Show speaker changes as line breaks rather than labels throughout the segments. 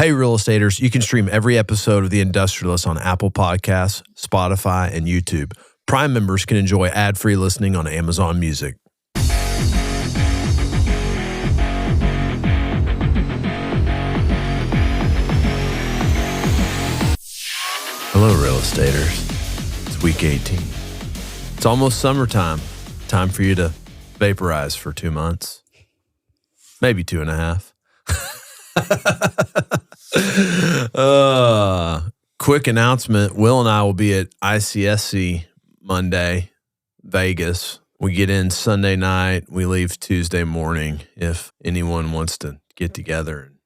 Hey, real estaters, you can stream every episode of The Industrialist on Apple Podcasts, Spotify, and YouTube. Prime members can enjoy ad-free listening on Amazon Music. Hello, real estaters. It's week 18. It's almost summertime. Time for you to vaporize for 2 months. Maybe 2.5. Quick announcement. Will and I will be at ICSC Monday, Vegas. We get in Sunday night. We leave Tuesday morning. If anyone wants to get together and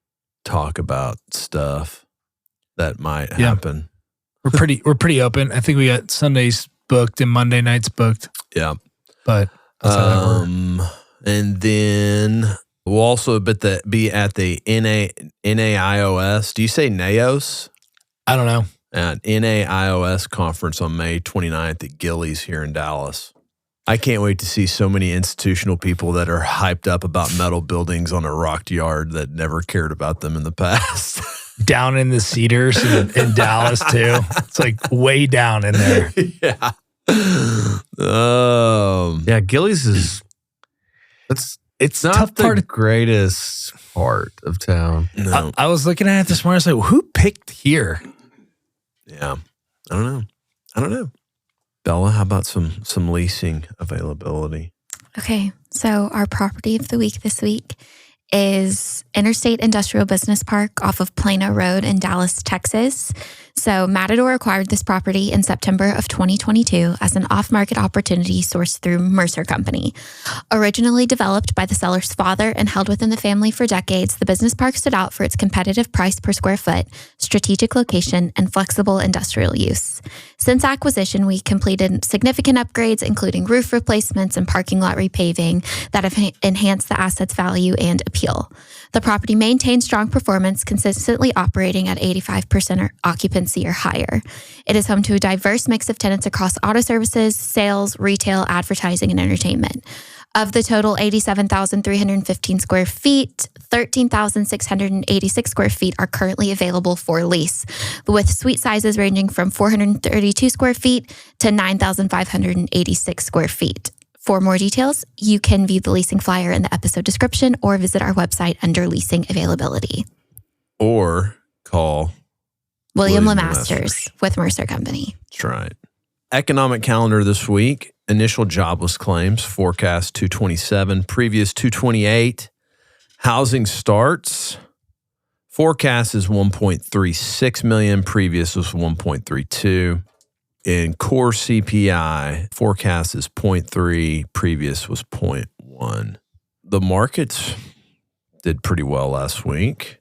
talk about stuff that might happen.
We're pretty open. I think we got Sundays booked and Monday nights booked.
Yeah.
But that's how that works.
And then we'll also be at the NAIOS. Do you say NAIOS?
I don't know.
At NAIOS Conference on May 29th at Gillies here in Dallas. I can't wait to see so many institutional people that are hyped up about metal buildings on a rock yard that never cared about them in the past.
Down in the Cedars in Dallas, too. It's like way down in there.
Yeah.
Yeah, Gillies is... It's not
tough
the greatest part of town.
No.
I was looking at it this morning. I was like, who picked here?
Yeah. I don't know. Bella, how about some leasing availability?
Okay, so our property of the week this week is Interstate Industrial Business Park off of Plano Road in Dallas, Texas. So Matador acquired this property in September of 2022 as an off-market opportunity sourced through Mercer Company. Originally developed by the seller's father and held within the family for decades, the business park stood out for its competitive price per square foot, strategic location, and flexible industrial use. Since acquisition, we completed significant upgrades, including roof replacements and parking lot repaving that have enhanced the asset's value and appeal. The property maintains strong performance, consistently operating at 85% occupancy or higher. It is home to a diverse mix of tenants across auto services, sales, retail, advertising, and entertainment. Of the total 87,315 square feet, 13,686 square feet are currently available for lease, with suite sizes ranging from 432 square feet to 9,586 square feet. For more details, you can view the leasing flyer in the episode description or visit our website under leasing availability.
Or call
William LeMasters with Mercer Company.
That's right. Economic calendar this week. Initial jobless claims, forecast 227, previous 228. Housing starts, forecast is 1.36 million, previous was 1.32. In core CPI, forecast is 0.3, previous was 0.1. The markets did pretty well last week.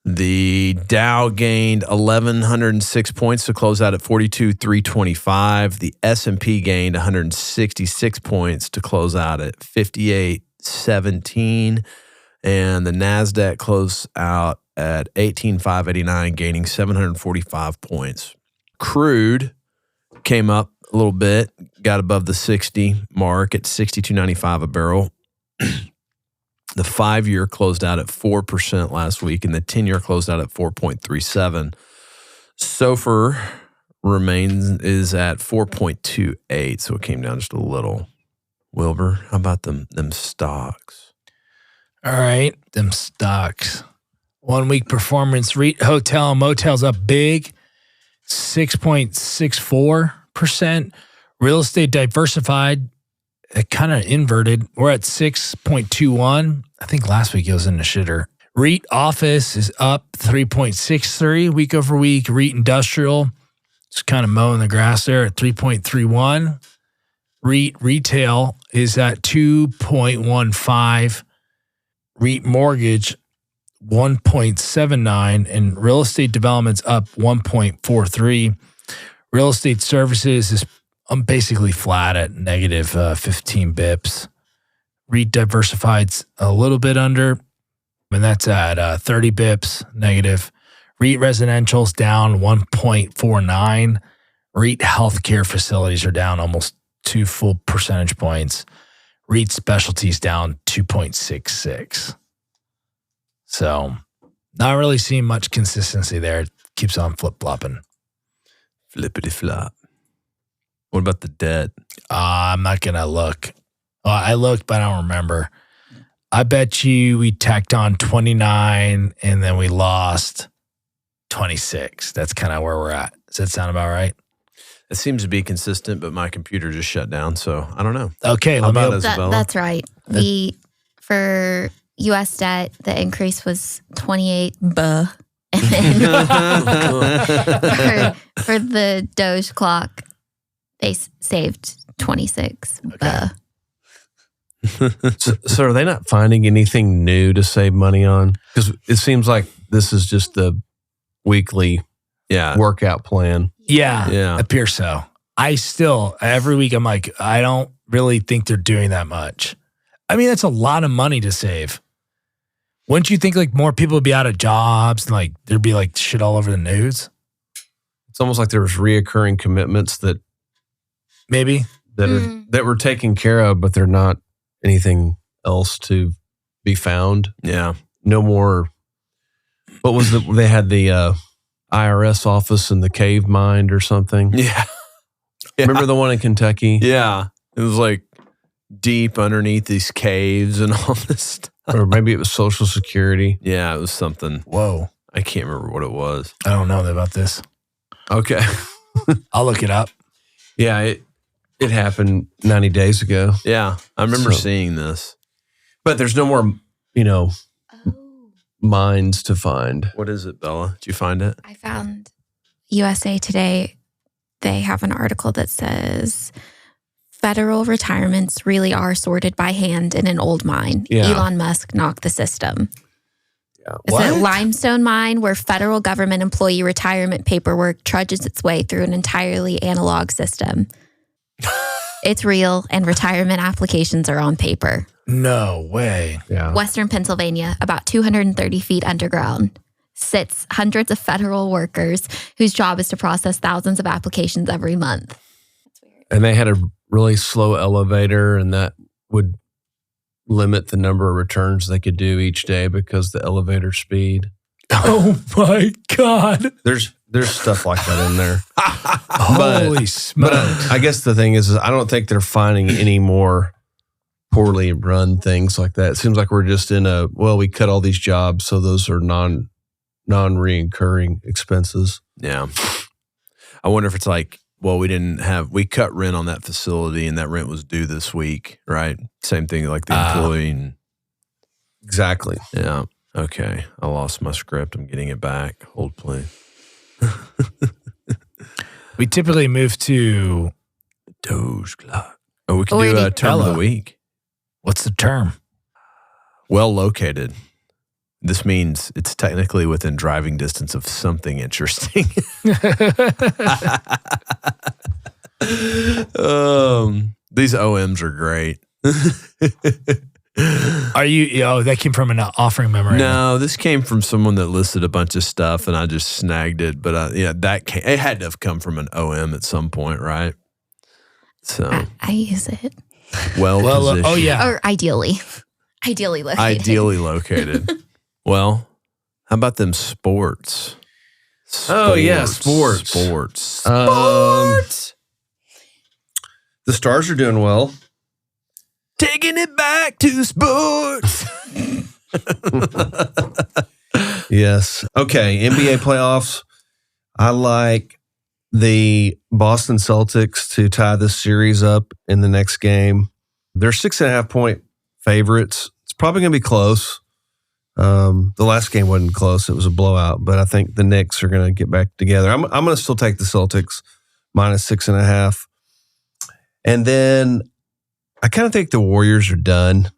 The Dow gained 1,106 points to close out at 42,325. The S&P gained 166 points to close out at 58,17. And the NASDAQ closed out at 18,589, gaining 745 points. Crude came up a little bit, got above the 60 mark at 62.95 a barrel. The 5-year closed out at 4% last week, and the 10-year closed out at 4.37. SOFR is at 4.28, so it came down just a little. Wilbur, how about them stocks?
All right, them stocks. 1 week performance, REIT, hotel, and motels up big, 6.64%. Real estate diversified, it kind of inverted. We're at 6.21. I think last week it was in the shitter. REIT office is up 3.63 week over week. REIT industrial, just kind of mowing the grass there at 3.31. REIT retail is at 2.15. REIT mortgage 1.79, and real estate development's up 1.43. Real estate services is basically flat at negative 15 bips. REIT diversified's a little bit under, and that's at 30 bips negative. REIT residential's down 1.49. REIT healthcare facilities are down almost 2 full percentage points. REIT specialties down 2.66. So Not really seeing much consistency there. It keeps on flip-flopping.
Flippity flop. What about the debt?
I'm not going to look. I looked, but I don't remember. I bet you we tacked on 29 and then we lost 26. That's kind of where we're at. Does that sound about right?
It seems to be consistent, but my computer just shut down, so I don't know.
Okay,
How about
me.
Isabella?
That's right. For U.S. debt, the increase was 28. And then for the Doge clock, they saved 26.
Okay.
So are they not finding anything new to save money on? Because it seems like this is just the weekly workout plan.
Yeah, appears so. I still, every week I'm like, I don't really think they're doing that much. I mean, that's a lot of money to save. Wouldn't you think like more people would be out of jobs and like there'd be like shit all over the news?
It's almost like there was reoccurring commitments that
maybe
that were taken care of, but they're not anything else to be found.
Yeah.
No more. What was they had the IRS office in the cave mine or something.
Yeah.
Remember the one in Kentucky?
Yeah. It was like deep underneath these caves and all this stuff.
Or maybe it was Social Security.
Yeah, it was something.
Whoa.
I can't remember what it was.
I don't know about this.
Okay.
I'll look it up.
Yeah, it happened 90 days ago.
Yeah, I remember seeing this.
But there's no more, mines to find.
What is it, Bella? Did you find it?
I found USA Today. They have an article that says federal retirements really are sorted by hand in an old mine.
Yeah.
Elon Musk knocked the system.
Yeah.
It's a limestone mine where federal government employee retirement paperwork trudges its way through an entirely analog system. It's real, and retirement applications are on paper.
No way.
Yeah.
Western Pennsylvania, about 230 feet underground, sits hundreds of federal workers whose job is to process thousands of applications every month. That's weird.
And they had a really slow elevator, and that would limit the number of returns they could do each day because the elevator speed.
Oh my God.
There's stuff like that in there.
Holy smokes.
But I guess the thing is I don't think they're finding any more poorly run things like that. It seems like we're just in we cut all these jobs, so those are non-reoccurring expenses.
Yeah. I wonder if it's like, well, we cut rent on that facility and that rent was due this week, right? Same thing like the employee.
Exactly.
Yeah. Okay. I lost my script. I'm getting it back. Hold, please.
We typically move to
Doge clock. Oh, we can do a term of the week.
What's the term?
Well located. This means it's technically within driving distance of something interesting. These OMs are great.
Are you? Oh, that came from an offering memorandum.
No, this came from someone that listed a bunch of stuff, and I just snagged it. But it had to have come from an OM at some point, right? So
I use it.
Well,
oh yeah,
or ideally located.
Ideally located. Well, how about them sports?
Oh yeah, sports. The Stars are doing well.
Taking it back to sports.
Yes. Okay. NBA playoffs. I like the Boston Celtics to tie this series up in the next game. They're 6.5 point favorites. It's probably going to be close. The last game wasn't close. It was a blowout, but I think the Knicks are going to get back together. I'm going to still take the Celtics minus 6.5. And then I kind of think the Warriors are done.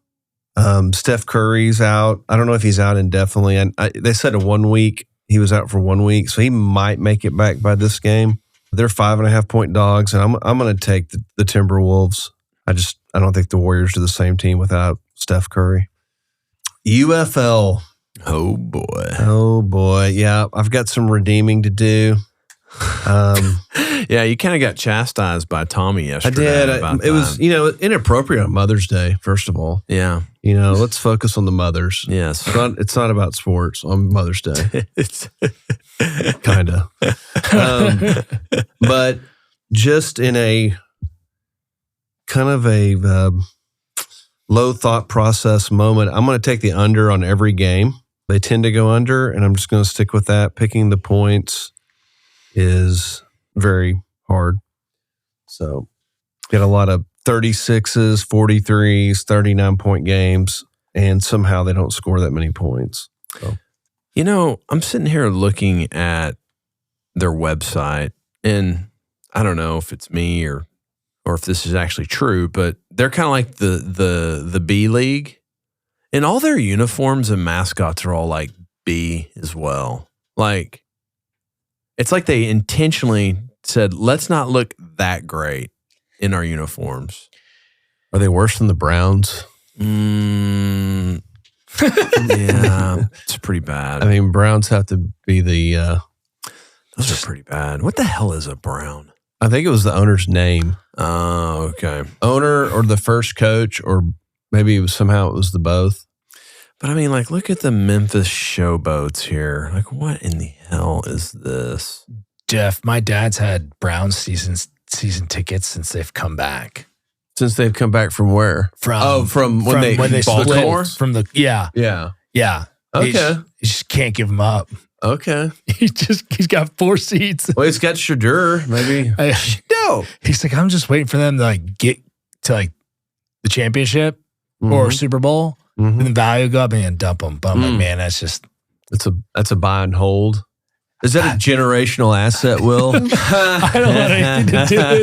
Steph Curry's out. I don't know if he's out indefinitely. They said 1 week. He was out for 1 week, so he might make it back by this game. They're 5.5 point dogs, and I'm going to take the Timberwolves. I don't think the Warriors are the same team without Steph Curry. UFL.
Oh boy.
Yeah, I've got some redeeming to do.
Yeah, you kind of got chastised by Tommy
I
yesterday.
did.
About
It was, inappropriate on Mother's Day, first of all.
Yeah.
Let's focus on the mothers.
Yes.
It's not about sports on Mother's Day.
It's
Kind of. But just in a kind of a low thought process moment, I'm going to take the under on every game. They tend to go under, and I'm just going to stick with that. Picking the points is very hard. So, get a lot of 36s, 43s, 39-point games, and somehow they don't score that many points. So.
I'm sitting here looking at their website, and I don't know if it's me or if this is actually true, but they're kind of like the B League, and all their uniforms and mascots are all like B as well. Like, it's like they intentionally said, let's not look that great in our uniforms.
Are they worse than the Browns?
Yeah, it's pretty bad.
I mean, Browns have to be the...
Those are pretty bad. What the hell is a Brown?
I think it was the owner's name.
Oh, okay.
Owner or the first coach, or maybe it was the both.
But I mean, like, look at the Memphis Showboats here. Like, what in the hell is this?
Jeff, my dad's had Browns season tickets since they've come back.
Since they've come back from where?
From
when they
split from the yeah.
Okay.
You just can't give them up.
Okay.
He's got 4 seats.
Well, he's got Shadur, maybe.
No.
He's like, I'm just waiting for them to like get to like the championship or Super Bowl, and the value go up and dump them. But I'm like, man, that's
a buy and hold. Is that a generational asset, Will?
I don't want anything to do with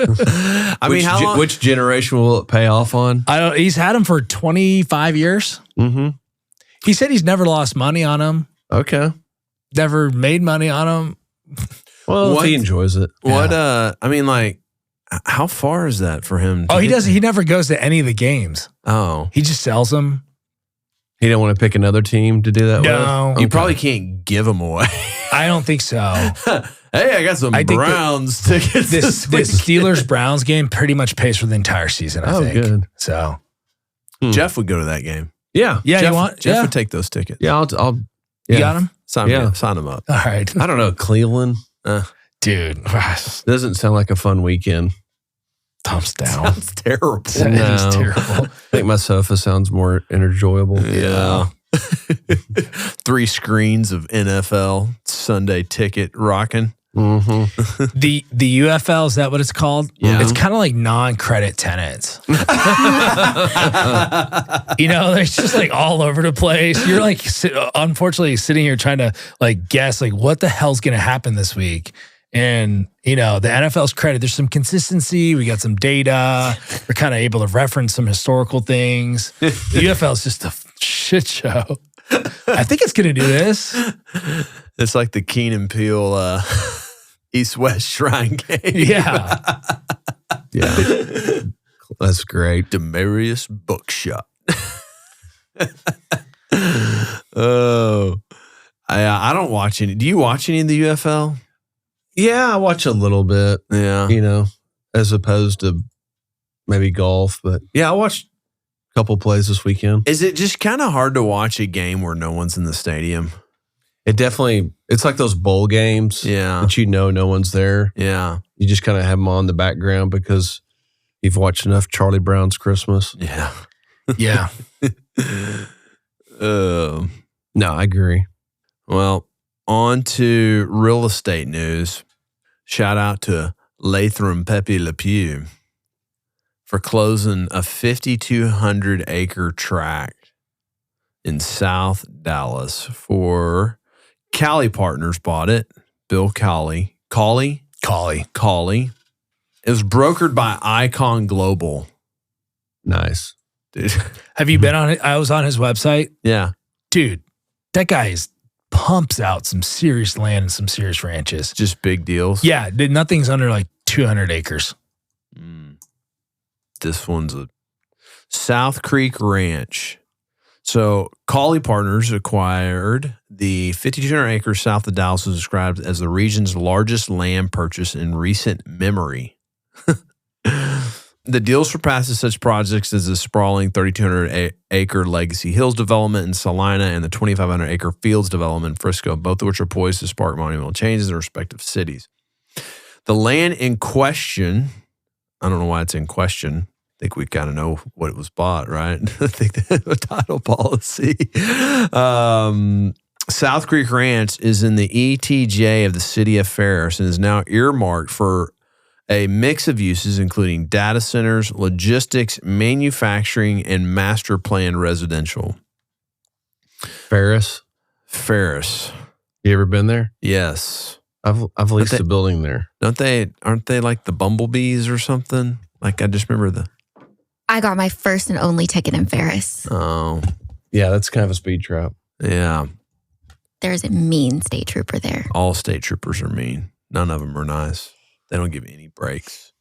it.
I mean, how long?
Which generation will it pay off on?
He's had them for 25 years.
Mm-hmm.
He said he's never lost money on them.
Okay.
Never made money on them.
Well, if he enjoys it.
What? I mean, like, how far is that for him?
He doesn't. He never goes to any of the games.
Oh,
he just sells them.
He don't want to pick another team to do that with?
No.
You probably can't give them away.
I don't think so.
Hey, I got some Browns tickets.
The Steelers-Browns game pretty much pays for the entire season, I think.
Good.
So
Jeff would go to that game.
Yeah.
Jeff would take those tickets.
Yeah, I'll
You got them?
Sign them up.
All right.
I don't know, Cleveland.
Dude.
Doesn't sound like a fun weekend.
Thumbs down.
Sounds terrible.
It is terrible.
I think my sofa sounds more enjoyable.
Yeah. 3 screens of NFL Sunday ticket rocking.
Mm-hmm.
The UFL, is that what it's called?
Yeah.
It's kind of like non-credit tenants. They're just like all over the place. You're like, unfortunately, sitting here trying to like guess like what the hell's going to happen this week. And, the NFL's credit, there's some consistency. We got some data. We're kind of able to reference some historical things. The UFL is just a shit show. I think it's going to do this.
It's like the Keenan Peele East-West Shrine game.
Yeah.
Yeah. That's great.
Demarius Bookshot. Oh. I don't watch any. Do you watch any of the UFL?
Yeah, I watch a little bit.
Yeah.
As opposed to maybe golf. But yeah, I watched a couple plays this weekend.
Is it just kind of hard to watch a game where no one's in the stadium?
It's like those bowl games.
Yeah.
That no one's there.
Yeah.
You just kind of have them on the background because you've watched enough Charlie Brown's Christmas.
Yeah.
Yeah.
No, I agree.
Well, on to real estate news. Shout out to Latham Pepe Le Pew for closing a 5,200 acre tract in South Dallas for Cali Partners bought it. Bill Cawley. Cawley. It was brokered by Icon Global.
Nice.
Dude.
Have you been on it? I was on his website.
Yeah.
Dude, that guy pumps out some serious land and some serious ranches.
Just big deals.
Yeah. Nothing's under like 200 acres.
This one's a South Creek Ranch. So Cawley Partners acquired the 5,200 acres south of Dallas, was described as the region's largest land purchase in recent memory. The deal surpasses such projects as the sprawling 3,200-acre Legacy Hills development in Salina and the 2,500-acre Fields development in Frisco, both of which are poised to spark monumental changes in their respective cities. The land in question, I don't know why it's in question. I think we kind of know what it was bought, right? I think the title policy. South Creek Ranch is in the ETJ of the city of Ferris and is now earmarked for a mix of uses, including data centers, logistics, manufacturing, and master plan residential.
Ferris.
You
ever been there?
Yes.
I've leased a building there.
Aren't they like the bumblebees or something? Like, I just remember
I got my first and only ticket in Ferris.
Oh.
Yeah, that's kind of a speed trap.
Yeah.
There's a mean state trooper there.
All state troopers are mean. None of them are nice. They don't give any breaks.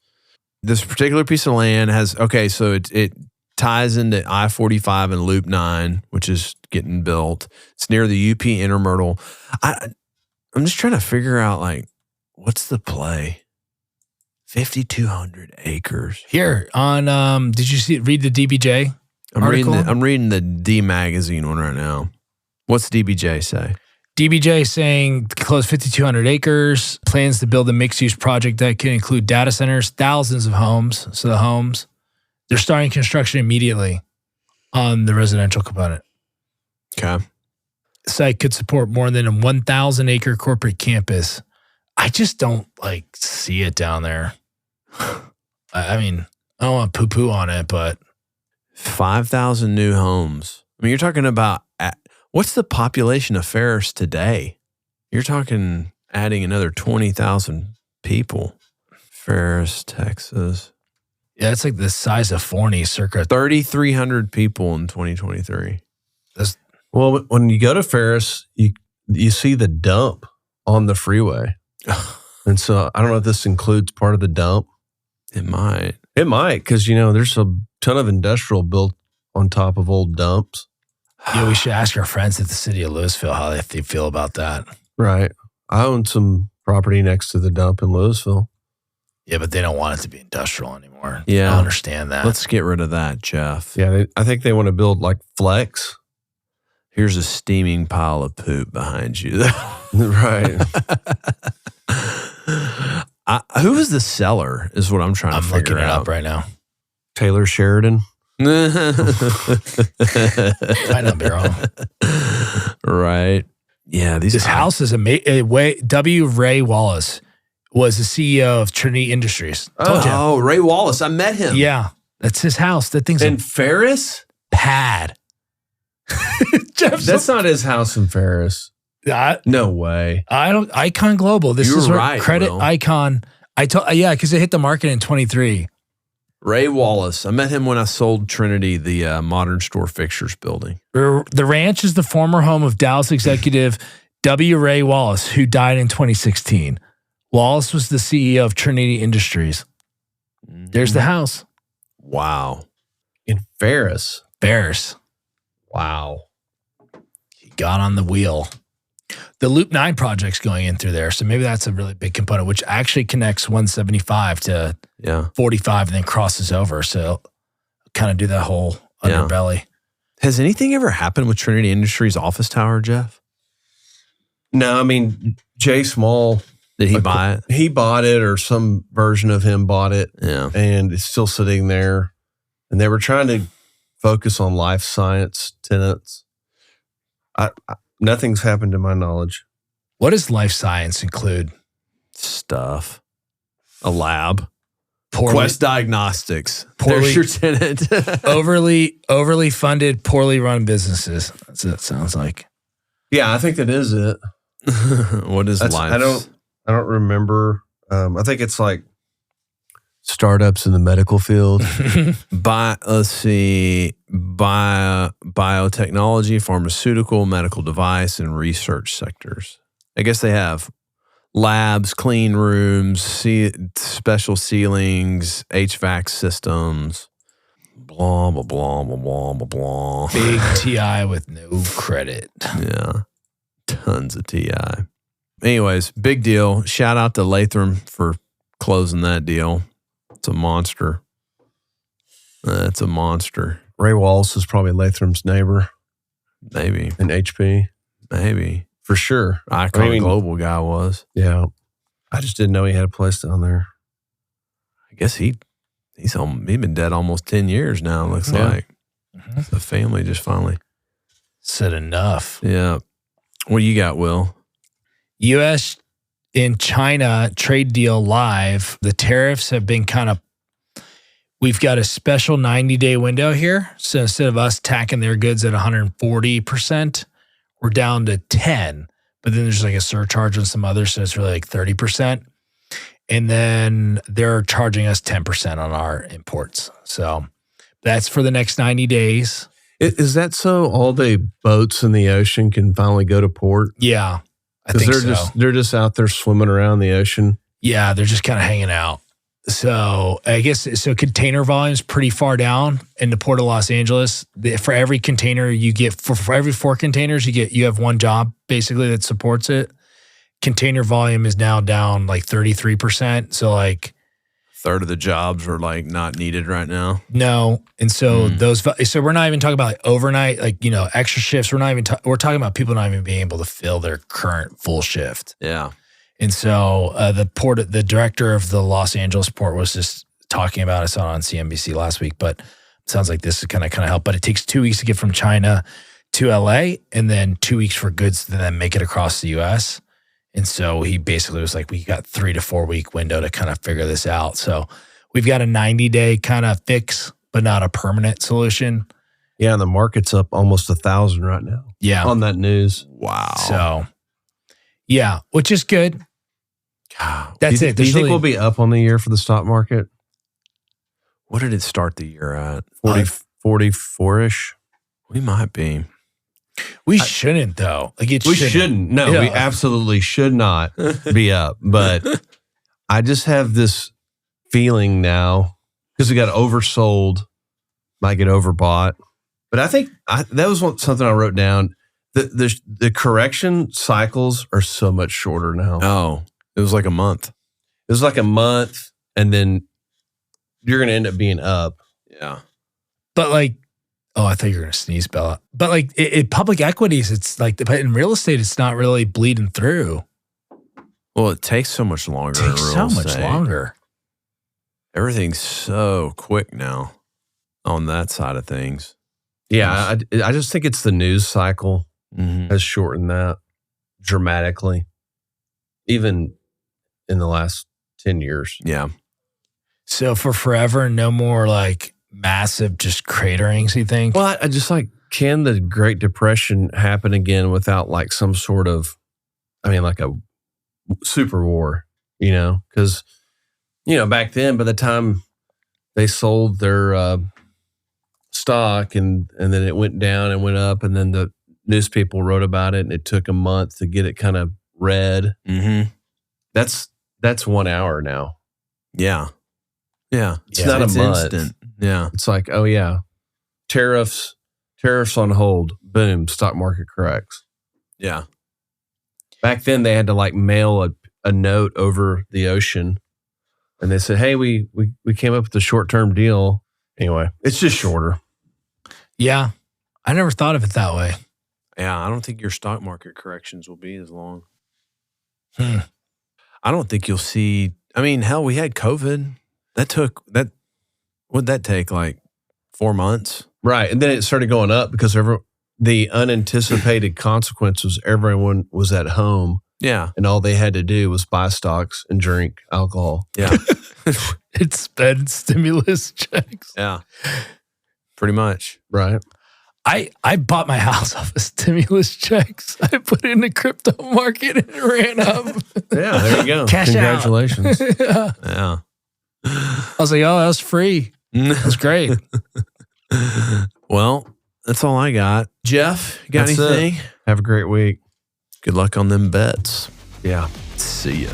This particular piece of land has, so it ties into I-45 and Loop 9, which is getting built. It's near the UP Intermodal. I'm just trying to figure out, like, what's the play? 5,200 acres.
Here on, did you read the DBJ article?
I'm reading the D Magazine one right now. What's DBJ say?
DBJ saying close 5,200 acres, plans to build a mixed-use project that can include data centers, thousands of homes. So the homes, they're starting construction immediately on the residential component.
Okay.
The site could support more than a 1,000-acre corporate campus. I just don't see it down there. I mean, I don't want to poo-poo on it, but
5,000 new homes. I mean, you're talking about what's the population of Ferris today? You're talking adding another 20,000 people. Ferris, Texas.
Yeah, it's like the size of Forney, circa
3,300 people in 2023.
Well, when you go to Ferris, you see the dump on the freeway. And so I don't know if this includes part of the dump.
It might.
It might, because, there's a ton of industrial built on top of old dumps.
Yeah, we should ask our friends at the city of Louisville how they feel about that.
Right. I own some property next to the dump in Louisville.
Yeah, but they don't want it to be industrial anymore.
Yeah.
I understand that.
Let's get rid of that, Jeff.
Yeah, I think they want to build like flex.
Here's a steaming pile of poop behind you.
Right.
Who is the seller is what I'm trying to figure out.
I'm looking it up right now. Taylor
Sheridan.
Might not be wrong.
Right. Yeah.
This house is amazing. W. Ray Wallace was the CEO of Trinity Industries.
Oh, Ray Wallace. I met him.
Yeah. That's his house. That thing's
in Ferris?
Pad.
That's not his house in Ferris. No way.
Icon Global. This is right, Credit Will. Icon. Because it hit the market in 23.
Ray Wallace. I met him when I sold Trinity the Modern Store Fixtures building.
The ranch is the former home of Dallas executive W. Ray Wallace, who died in 2016. Wallace was the CEO of Trinity Industries. There's the house.
Wow.
In Ferris.
Wow. He got on the wheel. The Loop 9 project's going in through there, so maybe that's a really big component, which actually connects 175 to 45 and then crosses over. So kind of do that whole underbelly.
Has anything ever happened with Trinity Industries office tower, Jeff?
No, I mean, Jay Small.
Did he buy it?
He bought it, or some version of him bought it.
Yeah.
And it's still sitting there. And they were trying to focus on life science tenants. Nothing's happened to my knowledge.
What does life science include?
Stuff. A lab. Quest Diagnostics. There's your tenant.
overly funded, poorly run businesses. That's what it sounds like.
Yeah, I think that is it.
What is life?
I don't remember. I think it's like startups in the medical field.
Let's see. Biotechnology, pharmaceutical, medical device, and research sectors. I guess they have labs, clean rooms, special ceilings, HVAC systems. Blah, blah, blah, blah, blah, blah, blah.
Big TI with no credit.
Yeah. Tons of TI. Anyways, big deal. Shout out to Latham for closing that deal. It's a monster. That's a monster.
Ray Wallace is probably Latham's neighbor
Maybe.
in HP.
Maybe.
For sure.
Icon Global guy was.
Yeah. I just didn't know he had a place down there.
I guess he's been dead almost 10 years now, looks like. The family just finally
said enough.
Yeah. What do you got, Will?
U.S. and China trade deal live. The tariffs have been we've got a special 90-day window here. So instead of us tacking their goods at 140%, we're down to 10. But then there's like a surcharge on some others, so it's really like 30%. And then they're charging us 10% on our imports. So that's for the next 90 days.
Is that so all the boats in the ocean can finally go to port?
Yeah, I think
they're just out there swimming around the ocean.
Yeah, they're just kind of hanging out. So I guess container volume is pretty far down in the Port of Los Angeles. For every container you get, for every 4 containers you have one job basically that supports it. Container volume is now down like 33%. So like
a third of the jobs are like not needed right now.
No. And so so we're not even talking about like overnight, like, extra shifts. We're we're talking about people not even being able to fill their current full shift.
Yeah.
And so the director of the Los Angeles port was just talking about it. I saw it on CNBC last week, but it sounds like this is kind of help. But it takes 2 weeks to get from China to LA and then 2 weeks for goods to then make it across the US. And so he basically was like, we got 3 to 4 week window to kind of figure this out. So we've got a 90-day kind of fix, but not a permanent solution.
Yeah, and the market's up almost 1,000 right now.
Yeah.
On that news.
Wow.
So, yeah, which is good.
God.
That's it.
Do you think we'll be up on the year for the stock market?
What did it start the year at?
44-ish?
We might be.
We shouldn't, though. Like we
shouldn't. No, we absolutely should not be up. But I just have this feeling now, because we got oversold, might get overbought. But I think that was something I wrote down. The correction cycles are so much shorter now.
Oh, it was like a month.
It was like a month, and then you're going to end up being up.
Yeah.
But like, oh, I thought you were going to sneeze, Bella. But like in public equities, it's like, but in real estate, it's not really bleeding through.
Well, it takes so much longer.
Much longer.
Everything's so quick now on that side of things.
Yeah, I just think it's the news cycle has shortened that dramatically, even in the last 10 years.
Yeah.
So for forever, no more like massive just craterings, you think?
Well, I just like, can the Great Depression happen again without like some sort of, like a super war, Because, back then, by the time they sold their stock and then it went down and went up, and then the news people wrote about it, and it took a month to get it kind of read.
Mm-hmm.
That's 1 hour now.
Yeah. Yeah.
It's not a month.
Instant. Yeah.
It's like, oh yeah, tariffs on hold. Boom, stock market corrects.
Yeah.
Back then they had to like mail a note over the ocean, and they said, hey, we came up with a short-term deal. Anyway, it's just shorter.
Yeah. I never thought of it that way.
Yeah. I don't think your stock market corrections will be as long. I don't think you'll see. Hell, we had COVID. What'd that take? Like 4 months?
Right. And then it started going up because the unanticipated consequences, everyone was at home.
Yeah.
And all they had to do was buy stocks and drink alcohol.
Yeah.
It spent stimulus checks.
Yeah. Pretty much.
Right.
I bought my house off of stimulus checks. I put it in the crypto market and it ran up.
Yeah, there you go.
Cash
Congratulations.
out.
Yeah.
I was like, oh, that was free. That's great.
Well, that's all I got. Jeff, you got anything?
Have a great week.
Good luck on them bets.
Yeah.
See ya.